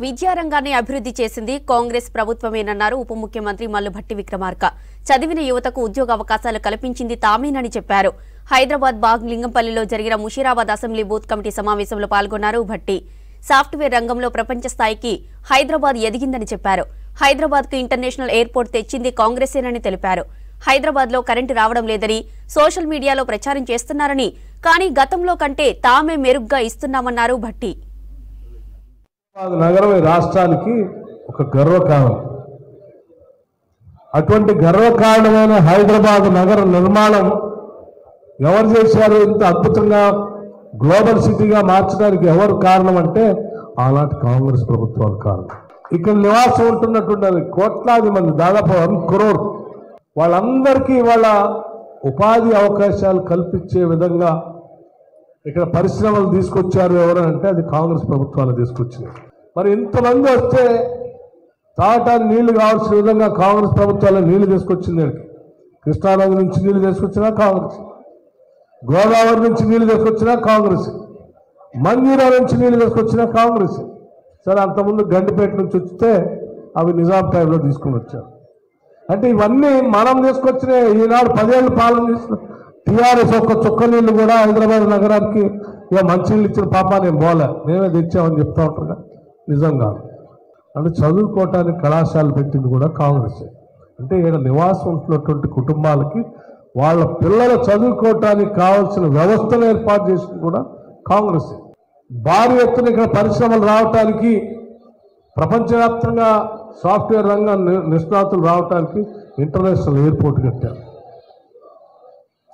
విద్యారంగాన్ని అభివృద్ధి చేసింది కాంగ్రెస్ ప్రభుత్వమేనన్నారు ఉప ముఖ్యమంత్రి మల్లుభట్టి విక్రమార్క. చదివిన యువతకు ఉద్యోగ అవకాశాలు కల్పించింది తామేనని చెప్పారు. హైదరాబాద్ బాగ్ లింగంపల్లిలో జరిగిన ముషీరాబాద్ అసెంబ్లీ బూత్ కమిటీ సమావేశంలో పాల్గొన్నారు భట్టి. సాఫ్ట్వేర్ రంగంలో ప్రపంచ స్థాయికి హైదరాబాద్ ఎదిగిందని చెప్పారు. హైదరాబాద్ కు ఇంటర్నేషనల్ ఎయిర్పోర్ట్ తెచ్చింది కాంగ్రెసేనని తెలిపారు. హైదరాబాద్ లో కరెంటు రావడం లేదని సోషల్ మీడియాలో ప్రచారం చేస్తున్నారని, కానీ గతంలో కంటే తామే మెరుగ్గా ఇస్తున్నామన్నారు భట్టి. నగరం రాష్ట్రానికి ఒక గర్వకారణం. అటువంటి గర్వకారణమైన హైదరాబాద్ నగర నిర్మాణం ఎవరు చేశారు? ఇంత అద్భుతంగా గ్లోబల్ సిటీగా మార్చడానికి ఎవరు కారణం అంటే ఆనాటి కాంగ్రెస్ ప్రభుత్వాలు కారణం. ఇక్కడ నివాసం ఉంటున్నటువంటి కోట్లాది మంది, దాదాపు 1 crore, వాళ్ళందరికీ వాళ్ళ ఉపాధి అవకాశాలు కల్పించే విధంగా ఇక్కడ పరిశ్రమలు తీసుకొచ్చారు ఎవరంటే అది కాంగ్రెస్ ప్రభుత్వాలు తీసుకొచ్చింది. మరి ఇంతమంది వస్తే తాగటానికి నీళ్లు కావాల్సిన విధంగా కాంగ్రెస్ ప్రభుత్వాలు నీళ్లు తీసుకొచ్చింది. కృష్ణానది నుంచి నీళ్లు తీసుకొచ్చినా కాంగ్రెస్, గోదావరి నుంచి నీళ్లు తీసుకొచ్చినా కాంగ్రెస్, మంజీరా నుంచి నీళ్లు తీసుకొచ్చినా కాంగ్రెస్. సరే, అంతకుముందు గండిపేట నుంచి వస్తే అవి నిజాం టైంలో తీసుకుని వచ్చారు. అంటే ఇవన్నీ మనం తీసుకొచ్చిన ఈనాడు 10 ఏళ్ళు పాలన చేసిన టీఆర్ఎస్ ఒక్క చుక్క నీళ్లు కూడా హైదరాబాద్ నగరానికి ఇక మంచినీళ్ళు ఇచ్చిన పాపాన్ని నేను పోలే, మేమే తెచ్చామని చెప్తా ఉంటారు. నిజంగా అంటే చదువుకోవటానికి కళాశాలలు పెట్టింది కూడా కాంగ్రెస్. అంటే ఇక్కడ నివాసం ఉంటున్నటువంటి కుటుంబాలకి వాళ్ళ పిల్లలు చదువుకోవటానికి కావాల్సిన వ్యవస్థను ఏర్పాటు చేసింది కూడా కాంగ్రెస్. భారీ ఎత్తున ఇక్కడ పరిశ్రమలు రావటానికి, ప్రపంచవ్యాప్తంగా సాఫ్ట్వేర్ రంగం నిష్ణాతులు రావటానికి ఇంటర్నేషనల్ ఎయిర్పోర్ట్ కట్టారు.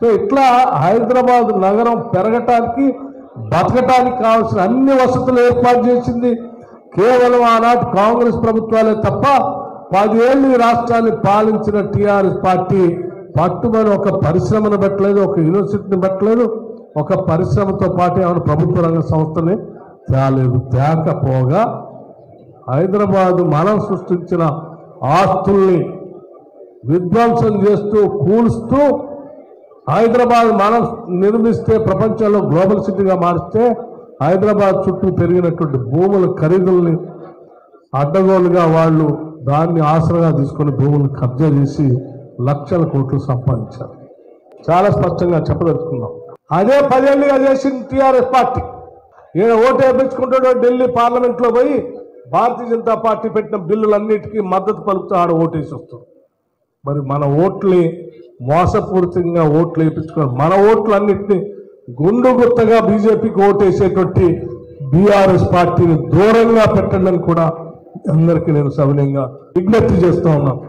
సో ఇట్లా హైదరాబాద్ నగరం పెరగటానికి, బతకటానికి కావాల్సిన అన్ని వసతులు ఏర్పాటు చేసింది కేవలం ఆనాటి కాంగ్రెస్ ప్రభుత్వాలే తప్ప 10 ఏళ్ళు ఈ రాష్ట్రాన్ని పాలించిన టీఆర్ఎస్ పార్టీ పట్టుమని ఒక పరిశ్రమను పెట్టలేదు, ఒక యూనివర్సిటీని పెట్టలేదు, ఒక పరిశ్రమతో పాటు ఏమైనా ప్రభుత్వ రంగ సంస్థని తేలేదు. తేకపోగా హైదరాబాద్ మనం సృష్టించిన ఆస్తుల్ని విధ్వంసం చేస్తూ, కూల్స్తూ, హైదరాబాద్ మనం నిర్మిస్తే ప్రపంచంలో గ్లోబల్ సిటీగా మారిస్తే హైదరాబాద్ చుట్టూ పెరిగినటువంటి భూముల ఖరీదుల్ని అడ్డగోలుగా వాళ్ళు దాన్ని ఆసరాగా తీసుకొని భూములను కబ్జా చేసి లక్షల కోట్లు సంపాదించారు. చాలా స్పష్టంగా చెప్పదలుచుకున్నాం. అదే 10 ఏళ్ళుగా చేసిన టీఆర్ఎస్ పార్టీ ఈయన ఓటు వేయించుకుంటాడో ఢిల్లీ పార్లమెంట్లో పోయి భారతీయ జనతా పార్టీ పెట్టిన బిల్లులన్నిటికీ మద్దతు పలుకుతూ ఆడ ఓటేసి వస్తాం. మరి మన ఓట్లని మోసపూరితంగా ఓట్లు వేయించుకున్నారు. మన ఓట్లన్నింటినీ గుండు గుత్తగా బీజేపీకి ఓటేసేటువంటి బీఆర్ఎస్ పార్టీని దూరంగా పెట్టండి అని కూడా అందరికీ నేను సవినయంగా విజ్ఞప్తి చేస్తూ ఉన్నాను.